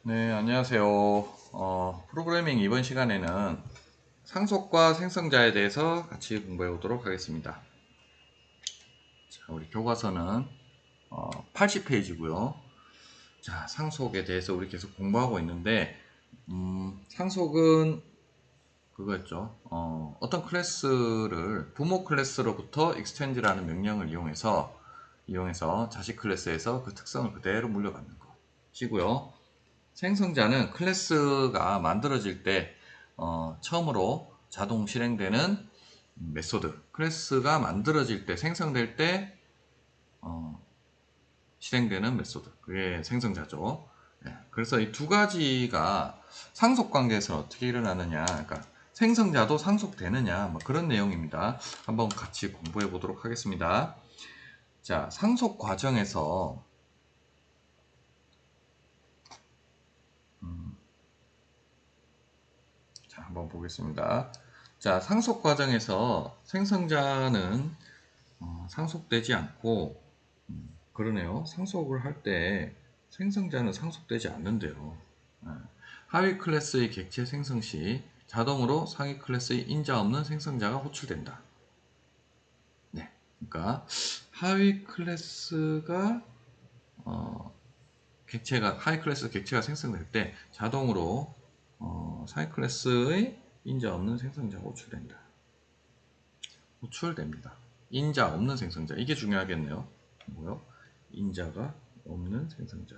네, 안녕하세요. 프로그래밍 이번 시간에는 상속과 생성자에 대해서 같이 공부해 보도록 하겠습니다. 자, 우리 교과서는 80페이지고요. 자, 상속에 대해서 우리 계속 공부하고 있는데, 상속은 그거였죠. 어떤 클래스를 부모 클래스로부터 extend라는 명령을 이용해서 자식 클래스에서 그 특성을 그대로 물려받는 것이고요. 생성자는 클래스가 만들어질 때 처음으로 자동 실행되는 메소드, 클래스가 만들어질 때 생성될 때 실행되는 메소드, 그게 생성자죠. 네, 그래서 이 두 가지가 상속 관계에서 어떻게 일어나느냐, 그러니까 생성자도 상속되느냐, 뭐 그런 내용입니다. 한번 같이 공부해 보도록 하겠습니다. 자, 상속 과정에서 자, 한번 보겠습니다. 자, 상속 과정에서 생성자는 상속되지 않고, 그러네요. 상속을 할 때 생성자는 상속되지 않는데요. 예. 하위 클래스의 객체 생성 시 자동으로 상위 클래스의 인자 없는 생성자가 호출된다. 네. 그러니까 하위 클래스가 하위 클래스 객체가 생성될 때 자동으로 상위 클래스의 인자 없는 생성자가 호출됩니다. 인자 없는 생성자. 이게 중요하겠네요. 뭐요? 인자가 없는 생성자.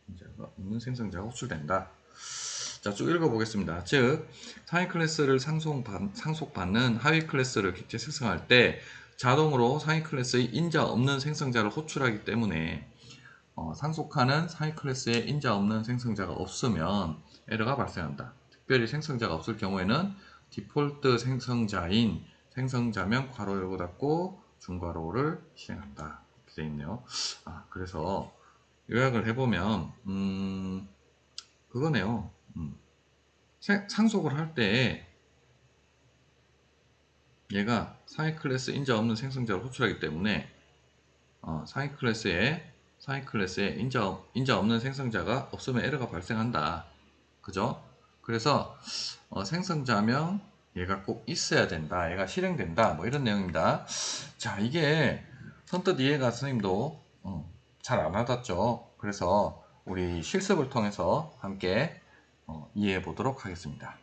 인자가 없는 생성자가 호출된다. 자, 쭉 읽어보겠습니다. 즉, 상위 클래스를 상속받는 하위 클래스를 객체 생성할 때 자동으로 상위 클래스의 인자 없는 생성자를 호출하기 때문에 상속하는 상위 클래스에 인자 없는 생성자가 없으면 에러가 발생한다. 특별히 생성자가 없을 경우에는 디폴트 생성자인 생성자명 괄호 열고 닫고 중괄호를 실행한다. 이렇게 되어 있네요. 그래서 요약을 해보면 그거네요. 상속을 할 때 얘가 상위 클래스 인자 없는 생성자를 호출하기 때문에 상위 클래스에 인자 없는 생성자가 없으면 에러가 발생한다. 그죠? 그래서 생성자명 얘가 꼭 있어야 된다. 얘가 실행된다. 뭐 이런 내용입니다. 자, 이게 선뜻 이해가 선생님도 잘 안 와닿죠. 그래서 우리 실습을 통해서 함께 이해해 보도록 하겠습니다.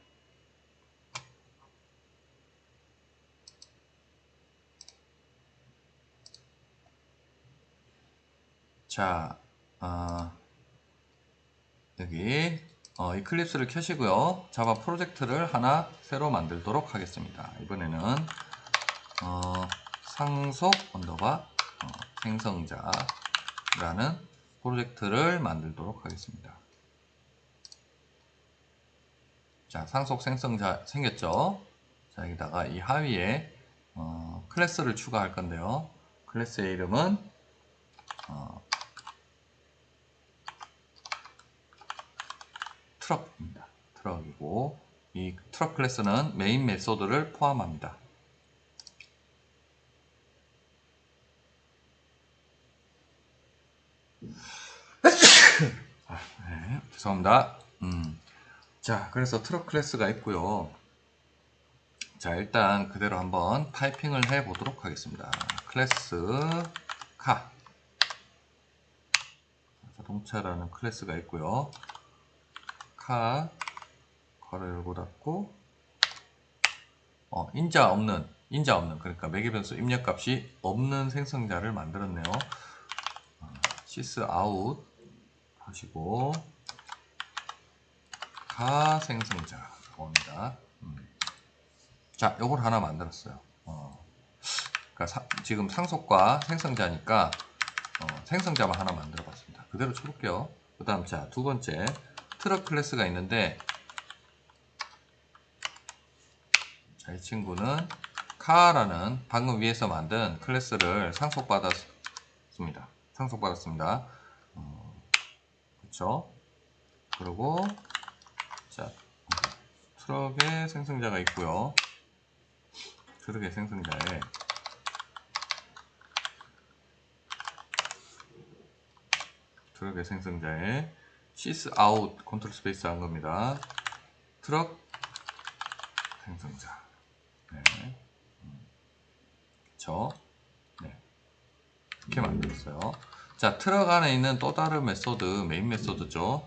자, 여기 이클립스를 켜시고요. 자바 프로젝트를 하나 새로 만들도록 하겠습니다. 이번에는 상속 언더바 생성자라는 프로젝트를 만들도록 하겠습니다. 자, 상속 생성자 생겼죠? 자, 여기다가 이 하위에 클래스를 추가할 건데요. 클래스의 이름은 트럭입니다. 트럭이고 이 트럭 클래스는 메인 메소드를 포함합니다. 네, 죄송합니다. 자, 그래서 트럭 클래스가 있고요. 자, 일단 그대로 한번 타이핑을 해 보도록 하겠습니다. 클래스 카 자동차라는 클래스가 있고요. 카 괄호 열고 닫고 인자 없는 그러니까 매개 변수 입력값이 없는 생성자를 만들었네요. 시스 아웃 하시고 가 생성자 옵니다. 자, 요걸 하나 만들었어요. 그러니까 지금 상속과 생성자니까 생성자만 하나 만들어 봤습니다. 그대로 쳐볼게요. 그 다음 자, 두 번째 트럭 클래스가 있는데 자, 이 친구는 카라는 방금 위에서 만든 클래스를 상속받았습니다. 그렇죠? 그리고 자, 트럭의 생성자가 있고요. 트럭의 생성자에 sys out 컨트롤 스페이스 한 겁니다. 트럭 생성자. 네. 네. 이렇게 만들었어요. 자, 트럭 안에 있는 또 다른 메소드, 메인 메소드죠.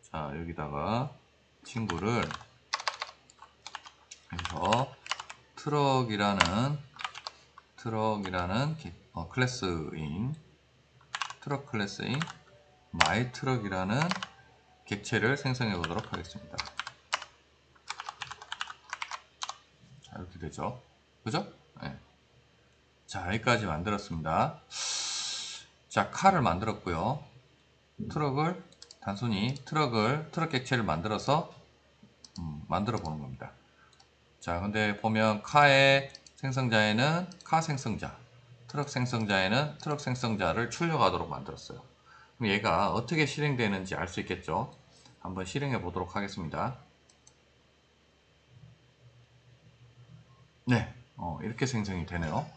자, 여기다가 친구를 해서 트럭이라는 클래스인 트럭 클래스인 my 트럭이라는 객체를 생성해 보도록 하겠습니다. 자, 이렇게 되죠. 그죠? 네. 자, 여기까지 만들었습니다. 자, 칼을 만들었고요. 단순히 트럭 객체를 만들어서 만들어 보는 겁니다. 자, 근데 보면 카의 생성자에는 카 생성자, 트럭 생성자에는 트럭 생성자를 출력하도록 만들었어요. 그럼 얘가 어떻게 실행되는지 알 수 있겠죠? 한번 실행해 보도록 하겠습니다. 네, 이렇게 생성이 되네요.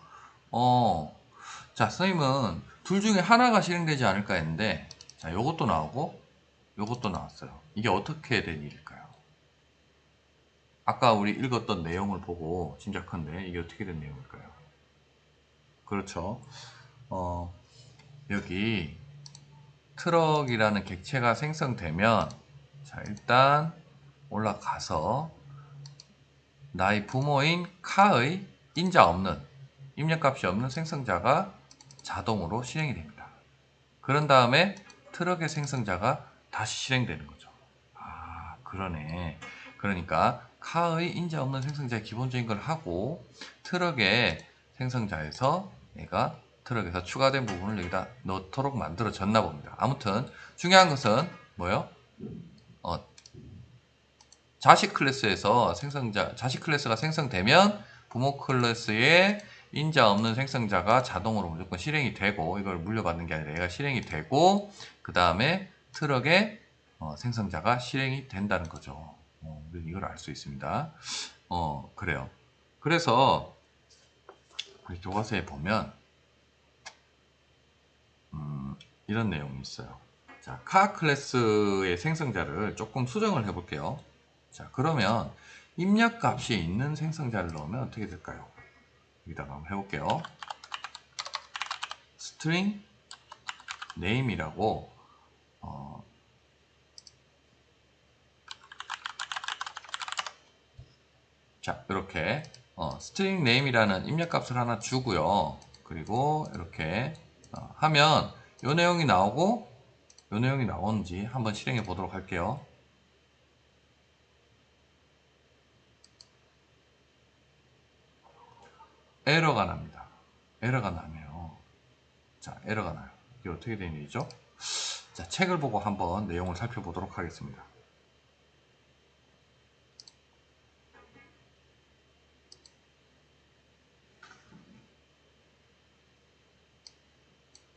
자, 선생님은 둘 중에 하나가 실행되지 않을까 했는데, 자, 요것도 나오고, 요것도 나왔어요. 이게 어떻게 된 일일까요? 아까 우리 읽었던 내용을 보고 짐작한데, 이게 어떻게 된 내용일까요? 그렇죠. 여기 트럭이라는 객체가 생성되면, 자, 일단 올라가서 나의 부모인 카의 인자 없는, 입력값이 없는 생성자가 자동으로 실행이 됩니다. 그런 다음에 트럭의 생성자가 다시 실행되는 거죠. 아, 그러네. 그러니까 카의 인자 없는 생성자의 기본적인 걸 하고 트럭의 생성자에서 얘가 트럭에서 추가된 부분을 여기다 넣도록 만들어졌나 봅니다. 아무튼 중요한 것은 뭐요? 자식 클래스에서 자식 클래스가 생성되면 부모 클래스에 인자 없는 생성자가 자동으로 무조건 실행이 되고, 이걸 물려받는 게 아니라 얘가 실행이 되고, 그 다음에 트럭의 생성자가 실행이 된다는 거죠. 이걸 알 수 있습니다. 그래요. 그래서 우리 교과서에 보면 이런 내용이 있어요. 자, 카 클래스의 생성자를 조금 수정을 해볼게요. 자, 그러면 입력값이 있는 생성자를 넣으면 어떻게 될까요? 여기다가 한번 해볼게요. string name이라고 자, 이렇게 string name이라는 입력값을 하나 주고요. 그리고 이렇게 하면 이 내용이 나오고 이 내용이 나오는지 한번 실행해 보도록 할게요. 에러가 납니다. 에러가 나네요. 자, 에러가 나요. 이게 어떻게 된 일이죠? 자, 책을 보고 한번 내용을 살펴보도록 하겠습니다.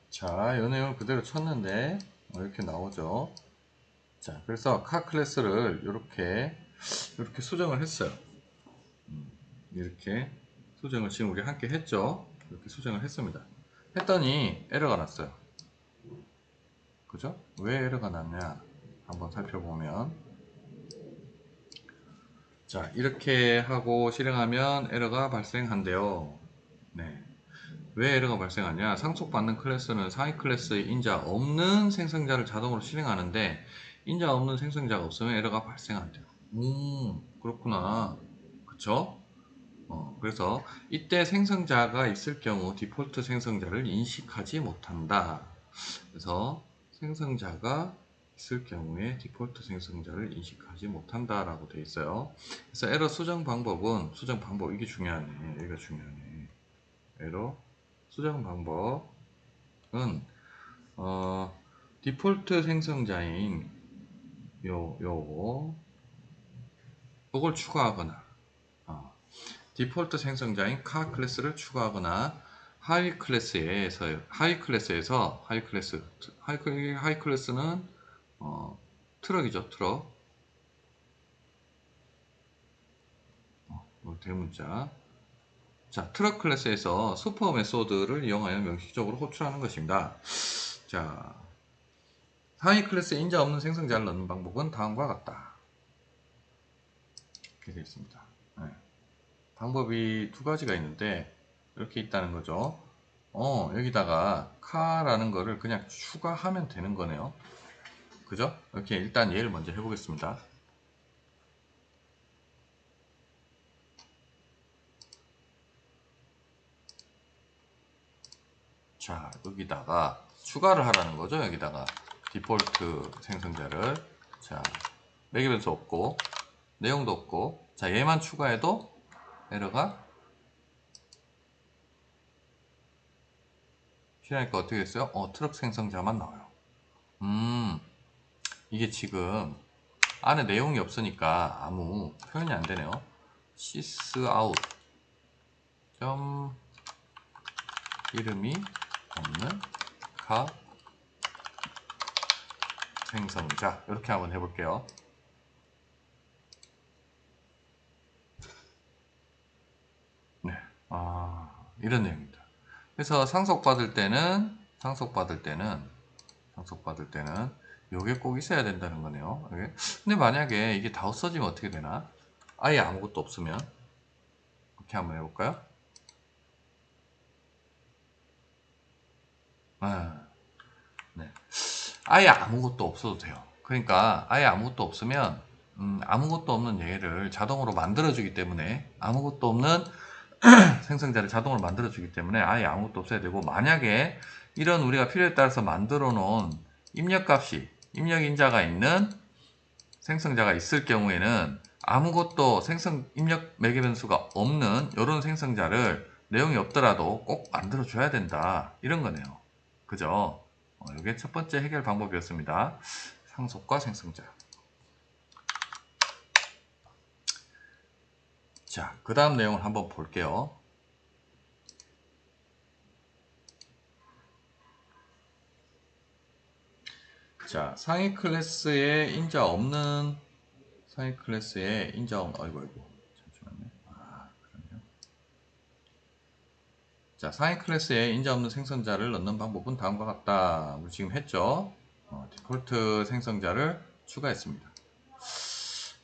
자, 이 내용을 그대로 쳤는데 이렇게 나오죠. 자, 그래서 카 클래스를 이렇게 수정을 했어요. 이렇게 수정을 지금 우리 함께 했죠. 이렇게 수정을 했습니다. 했더니 에러가 났어요. 그죠? 왜 에러가 났냐 한번 살펴보면, 자, 이렇게 하고 실행하면 에러가 발생한대요. 네. 왜 에러가 발생하냐? 상속받는 클래스는 상위 클래스의 인자 없는 생성자를 자동으로 실행하는데 인자 없는 생성자가 없으면 에러가 발생한대요. 그렇구나. 그쵸? 그래서 이때 생성자가 있을 경우 디폴트 생성자를 인식하지 못한다. 그래서 생성자가 있을 경우에 디폴트 생성자를 인식하지 못한다 라고 되어 있어요. 그래서 에러 수정 방법, 이게 중요하네. 여기가 중요하네. 에러 수정 방법은 디폴트 생성자인 요걸 추가하거나 디폴트 생성자인 카 클래스를 추가하거나 하위 클래스는 트럭이죠. 트럭 대문자 자, 트럭 클래스에서 슈퍼 메소드를 이용하여 명시적으로 호출하는 것입니다. 자, 상위 클래스에 인자 없는 생성자를 넣는 방법은 다음과 같다. 이렇게 되어 있습니다. 네. 방법이 두 가지가 있는데 이렇게 있다는 거죠. 여기다가 카라는 거를 그냥 추가하면 되는 거네요. 그죠? 이렇게 일단 얘를 먼저 해보겠습니다. 자, 여기다가 추가를 하라는 거죠. 여기다가 디폴트 생성자를. 자, 매개 변수 없고 내용도 없고, 자, 얘만 추가해도 에러가 실행하니까 어떻게 됐어요? 트럭 생성자만 나와요. 이게 지금 안에 내용이 없으니까 아무 표현이 안 되네요. sysout 점 이름이 없는 가 생성자, 이렇게 한번 해볼게요. 네, 이런 내용입니다. 그래서 상속받을 때는 요게 꼭 있어야 된다는 거네요. 이게. 근데 만약에 이게 다 없어지면 어떻게 되나? 아예 아무것도 없으면 이렇게 한번 해볼까요? 네. 아예 아무것도 없어도 돼요. 그러니까 아예 아무것도 없으면 아무것도 없는 얘를 자동으로 만들어주기 때문에, 아무것도 없는 생성자를 자동으로 만들어주기 때문에 아예 아무것도 없어야 되고, 만약에 이런 우리가 필요에 따라서 만들어 놓은 입력값이, 입력인자가 있는 생성자가 있을 경우에는 아무것도 입력 매개 변수가 없는 이런 생성자를 내용이 없더라도 꼭 만들어 줘야 된다, 이런 거네요. 그죠? 이게 첫 번째 해결 방법이었습니다. 상속과 생성자. 자, 그 다음 내용을 한번 볼게요. 자, 상위 클래스에 인자 없는, 아이고, 잠시만요. 그러네요. 자, 상위 클래스에 인자 없는 생성자를 넣는 방법은 다음과 같다. 우리 지금 했죠? 디폴트 생성자를 추가했습니다.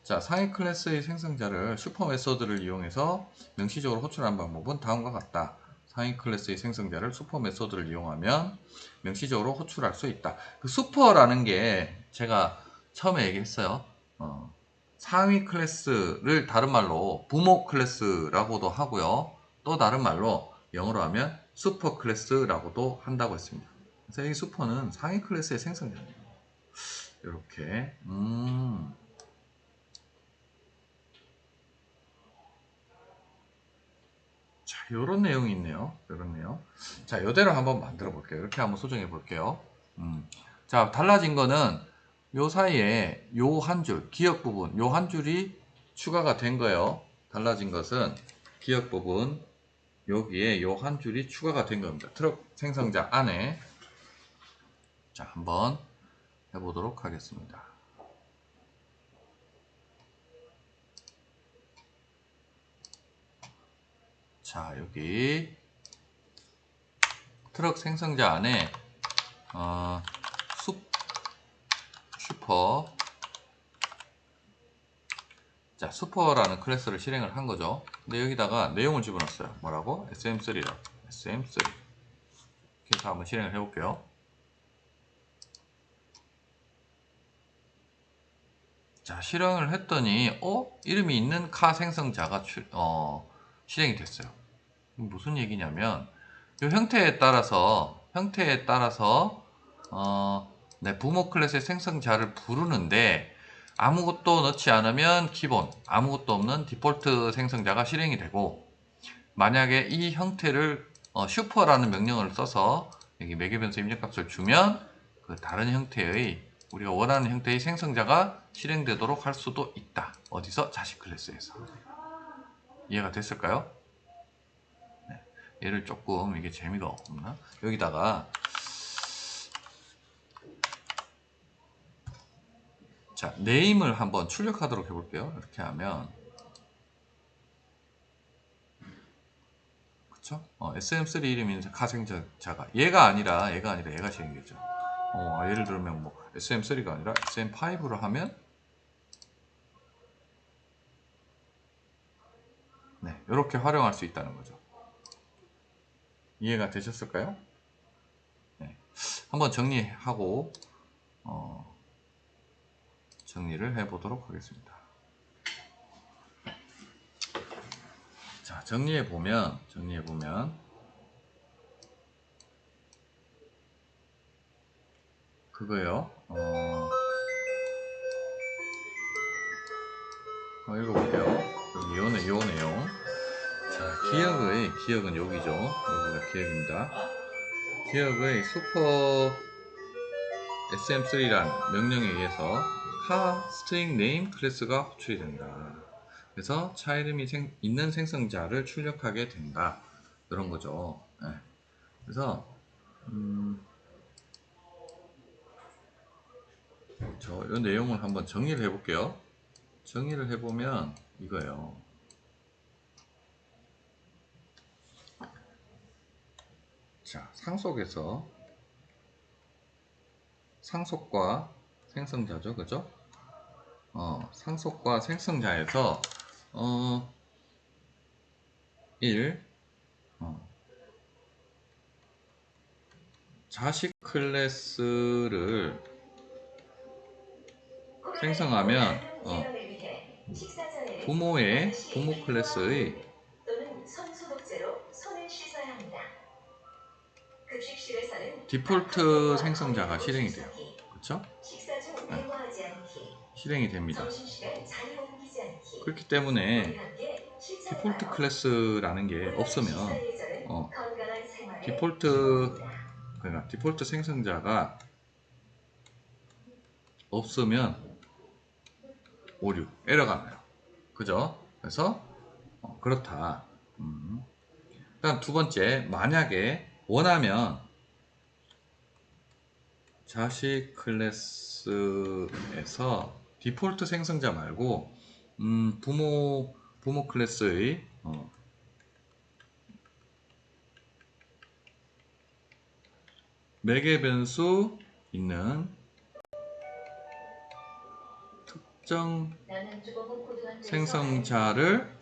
자, 상위 클래스의 생성자를 슈퍼 메소드를 이용해서 명시적으로 호출하는 방법은 다음과 같다. 상위 클래스의 생성자를 슈퍼 메소드를 이용하면 명시적으로 호출할 수 있다. 그 슈퍼라는 게 제가 처음에 얘기했어요. 상위 클래스를 다른 말로 부모 클래스라고도 하고요. 또 다른 말로 영어로 하면 슈퍼 클래스라고도 한다고 했습니다. 그래서 이 슈퍼는 상위 클래스의 생성자입니다. 이렇게. 자, 요런 내용이 있네요. 요렇네요. 자, 이대로 한번 만들어 볼게요. 이렇게 한번 소정해 볼게요. 자, 달라진 거는 요 사이에 요 한 줄, 기억 부분, 요 한 줄이 추가가 된 거예요. 달라진 것은 기억 부분, 여기에 요 한 줄이 추가가 된 겁니다. 트럭 생성자 안에. 자, 한번 해보도록 하겠습니다. 자, 여기 트럭 생성자 안에 슈퍼, 자, 슈퍼라는 클래스를 실행을 한 거죠. 근데 여기다가 내용을 집어넣었어요. 뭐라고? SM3라. SM3. 이렇게 해서 한번 실행을 해볼게요. 자, 실행을 했더니, 이름이 있는 카 생성자가 실행이 됐어요. 무슨 얘기냐면, 이 형태에 따라서, 네, 부모 클래스의 생성자를 부르는데, 아무것도 넣지 않으면 기본, 아무것도 없는 디폴트 생성자가 실행이 되고, 만약에 이 형태를 슈퍼라는 명령어를 써서 여기 매개 변수 입력값을 주면 그 다른 형태의, 우리가 원하는 형태의 생성자가 실행되도록 할 수도 있다. 어디서? 자식 클래스에서. 이해가 됐을까요? 네. 얘를 조금, 이게 재미가 없나? 여기다가 자, 네임을 한번 출력하도록 해볼게요. 이렇게 하면 그쵸? SM3 이름이 있는 가생자가 얘가 아니라 얘가 실행되죠. 예를 들면 뭐 SM3가 아니라 SM5로 하면 네, 이렇게 활용할 수 있다는 거죠. 이해가 되셨을까요? 네. 한번 정리하고 정리를 해보도록 하겠습니다. 자, 정리해보면 그거요. 읽어볼게요. 여기 요 내용. 자, 기억은 여기죠. 여기가 기억입니다. 기억의 슈퍼 SM3란 명령에 의해서 카 스트링 네임 클래스가 호출이 된다. 그래서 차 이름이 있는 생성자를 출력하게 된다. 이런 거죠. 네. 그래서 이 내용을 한번 정리를 해볼게요. 정리를 해보면 이거예요. 자, 상속과 생성자죠, 그죠? 상속과 생성자에서 1. 자식 클래스를 생성하면 부모 클래스의 디폴트 생성자가 실행이 돼요. 그렇죠? 네. 실행이 됩니다. 그렇기 때문에 디폴트 클래스라는 게 없으면 디폴트 생성자가 없으면 오류, 에러가 나요. 그죠? 그래서 그렇다. 그다음 두 번째, 만약에 원하면 자식 클래스에서 디폴트 생성자 말고 부모 클래스의 매개 변수 있는 특정 생성자를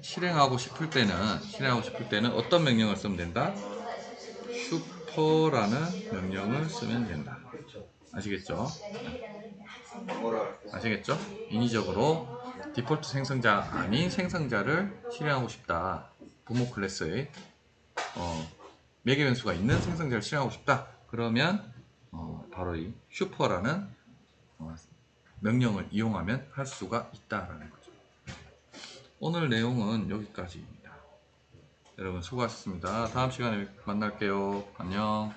실행하고 싶을 때는 어떤 명령을 쓰면 된다? 슈퍼라는 명령을 쓰면 된다. 아시겠죠? 아시겠죠? 인위적으로 디폴트 생성자 아닌 생성자를 실행하고 싶다. 부모 클래스의 매개 변수가 있는 생성자를 실행하고 싶다. 그러면 바로 이 슈퍼라는 명령을 이용하면 할 수가 있다라는 거죠. 오늘 내용은 여기까지입니다. 여러분 수고하셨습니다. 다음 시간에 만날게요. 안녕.